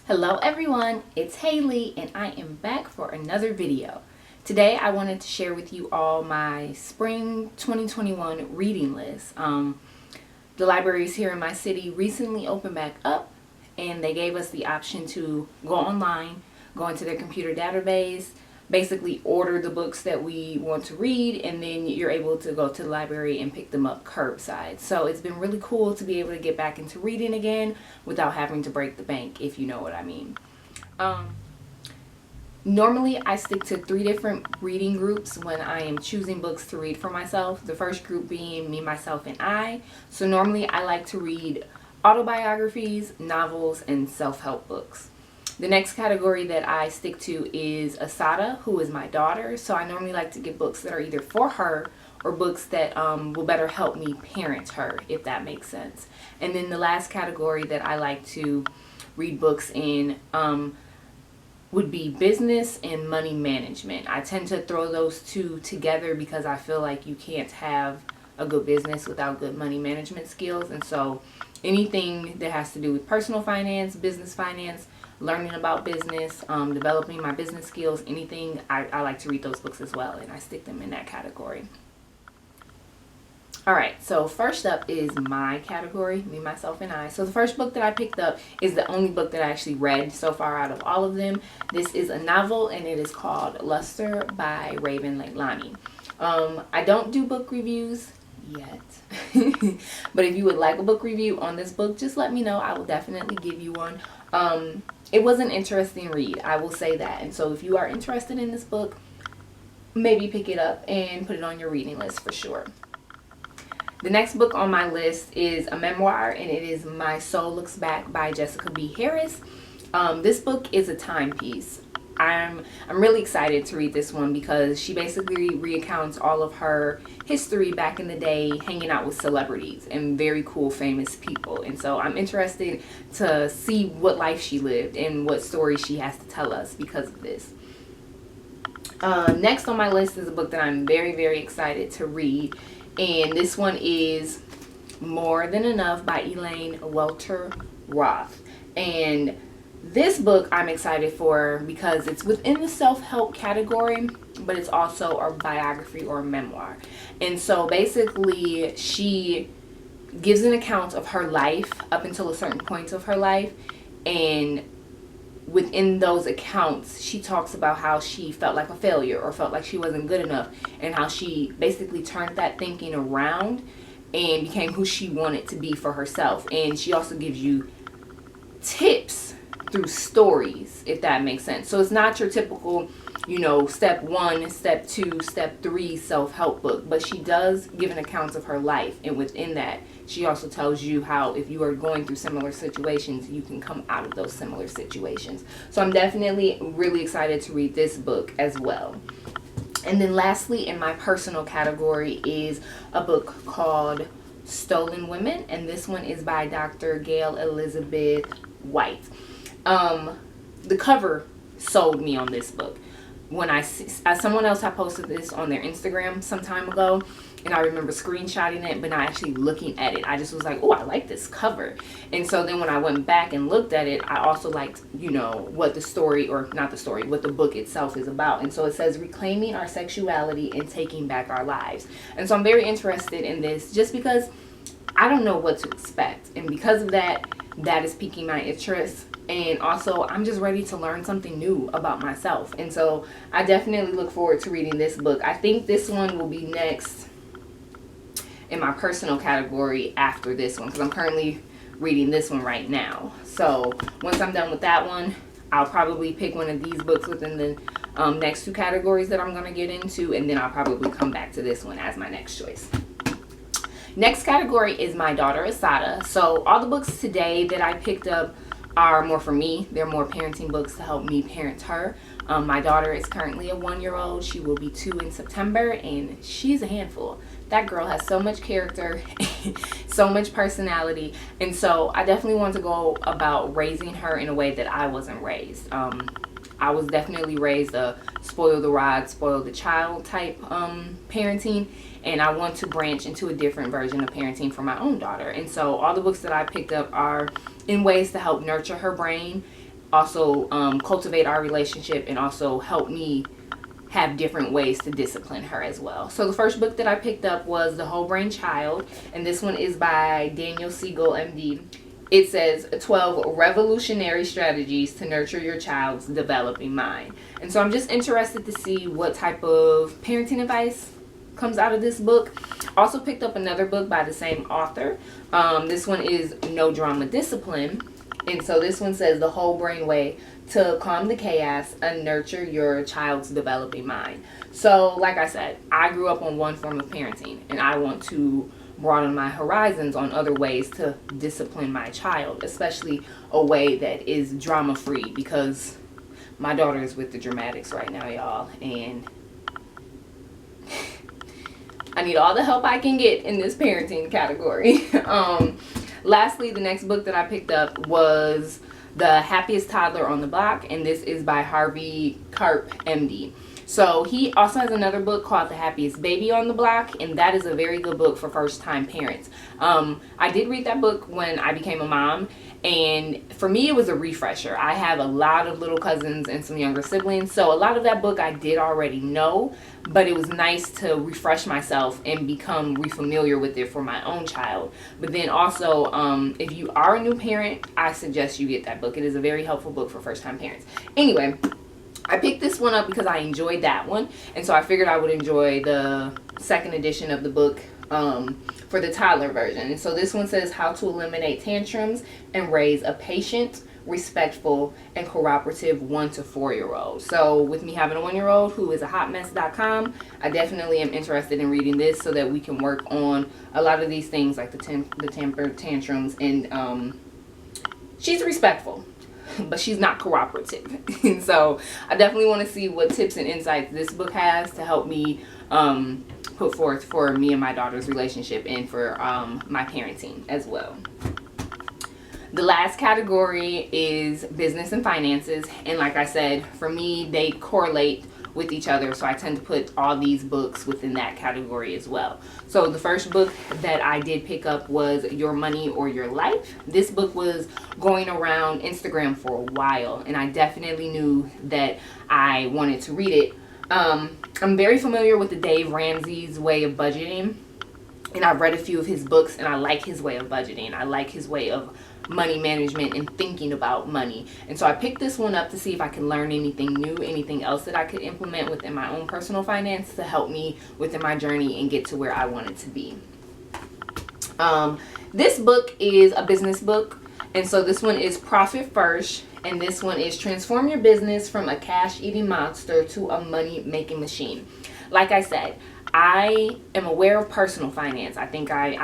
Hello everyone, it's Haley and I am back for another video. Today I wanted to share with you all my spring 2021 reading list. The libraries here in my city recently opened back up and they gave us the option to go online, go into their computer database, basically order the books that we want to read, and then you're able to go to the library and pick them up curbside. So it's been really cool to be able to get back into reading again without having to break the bank, if you know what I mean. Normally I stick to 3 different reading groups when I am choosing books to read for myself. The first group being me, myself, and I. So normally I like to read autobiographies, novels, and self-help books. The next category that I stick to is Asada, who is my daughter. So I normally like to get books that are either for her or books that will better help me parent her, if that makes sense. And then the last category that I like to read books in would be business and money management. I tend to throw those two together because I feel like you can't have a good business without good money management skills. And so anything that has to do with personal finance, business finance, learning about business, developing my business skills, anything, I like to read those books as well, and I stick them in that category. Alright, so first up is my category, me, myself, and I. So the first book that I picked up is the only book that I actually read so far out of all of them. This is a novel, and it is called Luster by Raven Leilani. I don't do book reviews yet, but if you would like a book review on this book, just let me know. I will definitely give you one. It was an interesting read, I will say that. And so if you are interested in this book, maybe pick it up and put it on your reading list for sure. The next book on my list is a memoir, and it is My Soul Looks Back by Jessica B. Harris. This book is a timepiece. I'm really excited to read this one because she basically recounts all of her history back in the day hanging out with celebrities and very cool famous people. And so I'm interested to see what life she lived and what stories she has to tell us because of this. Next on my list is a book that I'm very, very excited to read. And this one is More Than Enough by Elaine Welter Roth. And this book I'm excited for because it's within the self-help category, but it's also a biography or a memoir. And so basically she gives an account of her life up until a certain point of her life, and within those accounts she talks about how she felt like a failure or felt like she wasn't good enough, and how she basically turned that thinking around and became who she wanted to be for herself. And she also gives you tips through stories, if that makes sense. So it's not your typical, step 1, step 2, step 3 self-help book, but she does give an account of her life, and within that she also tells you how if you are going through similar situations, you can come out of those similar situations. So I'm definitely really excited to read this book as well. And then lastly, in my personal category, is a book called Stolen Women, and this one is by Dr. Gail Elizabeth White. The cover sold me on this book. When someone else had posted this on their Instagram some time ago, and I remember screenshotting it but not actually looking at it. I just was like, oh, I like this cover. And so then when I went back and looked at it, I also liked, what the story, or not the story, what the book itself is about. And so it says reclaiming our sexuality and taking back our lives. And so I'm very interested in this just because I don't know what to expect. And because of that, that is piquing my interest. And also, I'm just ready to learn something new about myself. And so I definitely look forward to reading this book. I think this one will be next in my personal category after this one, because I'm currently reading this one right now. So once I'm done with that one, I'll probably pick one of these books within the next 2 categories that I'm going to get into, and then I'll probably come back to this one as my next choice. Next category is my daughter Asada. So all the books today that I picked up are more for me. They're more parenting books to help me parent her. My daughter is currently a 1-year-old. She will be 2 in September, and she's a handful. That girl has so much character, so much personality, and so I definitely want to go about raising her in a way that I wasn't raised. I was definitely raised a spoil the rod, spoil the child type parenting, and I want to branch into a different version of parenting for my own daughter. And so all the books that I picked up are in ways to help nurture her brain, also cultivate our relationship, and also help me have different ways to discipline her as well. So the first book that I picked up was The Whole Brain Child, and this one is by Daniel Siegel, MD. It says 12 revolutionary strategies to nurture your child's developing mind. And so I'm just interested to see what type of parenting advice comes out of this book. Also picked up another book by the same author. This one is No Drama Discipline. And so this one says The Whole Brain Way to Calm the Chaos and Nurture Your Child's Developing Mind. So like I said, I grew up on one form of parenting, and I want to broaden my horizons on other ways to discipline my child, especially a way that is drama free, because my daughter is with the dramatics right now, y'all, and I need all the help I can get in this parenting category. Lastly, the next book that I picked up was The Happiest Toddler on the Block, and this is by Harvey Karp, MD. So he also has another book called The Happiest Baby on the Block, and that is a very good book for first-time parents. I did read that book when I became a mom, and for me it was a refresher. I have a lot of little cousins and some younger siblings, so a lot of that book I did already know, but it was nice to refresh myself and become refamiliar with it for my own child. But then also, if you are a new parent, I suggest you get that book. It is a very helpful book for first-time parents. Anyway, I picked this one up because I enjoyed that one, and so I figured I would enjoy the second edition of the book for the toddler version. And so this one says How to Eliminate Tantrums and Raise a Patient, Respectful, and Cooperative 1 to 4-year-old. So with me having a 1-year-old who is a hotmess.com, I definitely am interested in reading this so that we can work on a lot of these things like the temper tantrums, and she's respectful, but she's not cooperative. And so I definitely want to see what tips and insights this book has to help me put forth for me and my daughter's relationship, and for my parenting as well. The last category is business and finances, and like I said, for me they correlate with each other, so I tend to put all these books within that category as well. So the first book that I did pick up was Your Money or Your Life. This book was going around Instagram for a while, and I definitely knew that I wanted to read it. I'm very familiar with the Dave Ramsey's way of budgeting, and I've read a few of his books, and I like his way of budgeting. I like his way of money management and thinking about money. And so I picked this one up to see if I can learn anything new, anything else that I could implement within my own personal finance to help me within my journey and get to where I wanted to be. This book is a business book, and so this one is Profit First, and this one is Transform Your Business from a Cash-Eating Monster to a Money-Making Machine. Like I said, I am aware of personal finance. I think I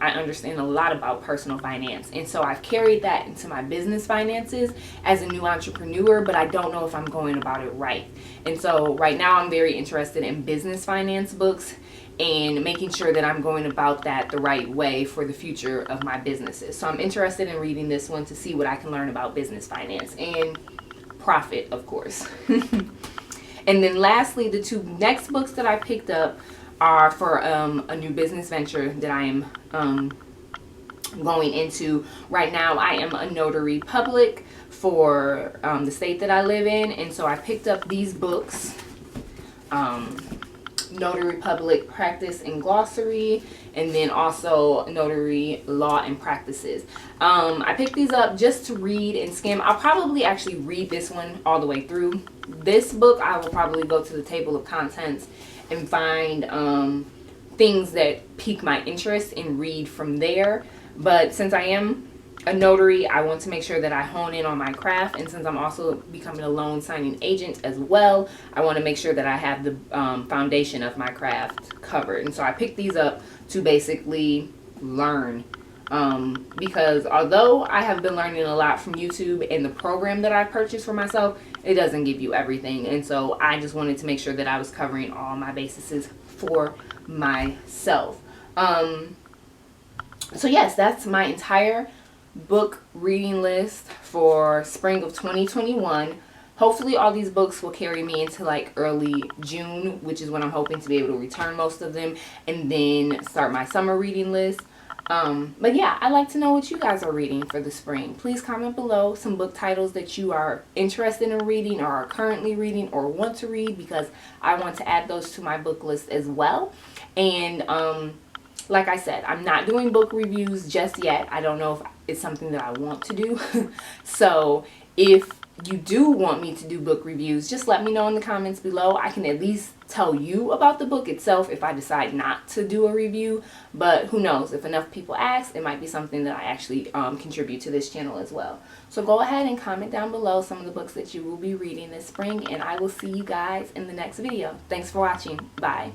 understand a lot about personal finance, and so I've carried that into my business finances as a new entrepreneur, but I don't know if I'm going about it right. And so right now I'm very interested in business finance books and making sure that I'm going about that the right way for the future of my businesses. So I'm interested in reading this one to see what I can learn about business finance and profit, of course. And then lastly, the two next books that I picked up are for a new business venture that I am going into. Right now I am a notary public for the state that I live in, and so I picked up these books, Notary Public Practice and Glossary, and then also Notary Law and Practices. I picked these up just to read and skim. I'll probably actually read this one all the way through. This book I will probably go to the table of contents and find things that pique my interest and read from there. But since I am a notary, I want to make sure that I hone in on my craft, and since I'm also becoming a loan signing agent as well, I want to make sure that I have the foundation of my craft covered. And so I picked these up to basically learn because although I have been learning a lot from YouTube and the program that I purchased for myself, it doesn't give you everything. And so I just wanted to make sure that I was covering all my bases for myself. So yes, that's my entire book reading list for spring of 2021. Hopefully all these books will carry me into like early June, which is when I'm hoping to be able to return most of them and then start my summer reading list. But yeah, I'd like to know what you guys are reading for the spring. Please comment below some book titles that you are interested in reading or are currently reading or want to read, because I want to add those to my book list as well. And like I said, I'm not doing book reviews just yet. I don't know if it's something that I want to do. So if you do want me to do book reviews, just let me know in the comments below. I can at least tell you about the book itself if I decide not to do a review. But who knows, if enough people ask, it might be something that I actually contribute to this channel as well. So go ahead and comment down below some of the books that you will be reading this spring, and I will see you guys in the next video. Thanks for watching. Bye.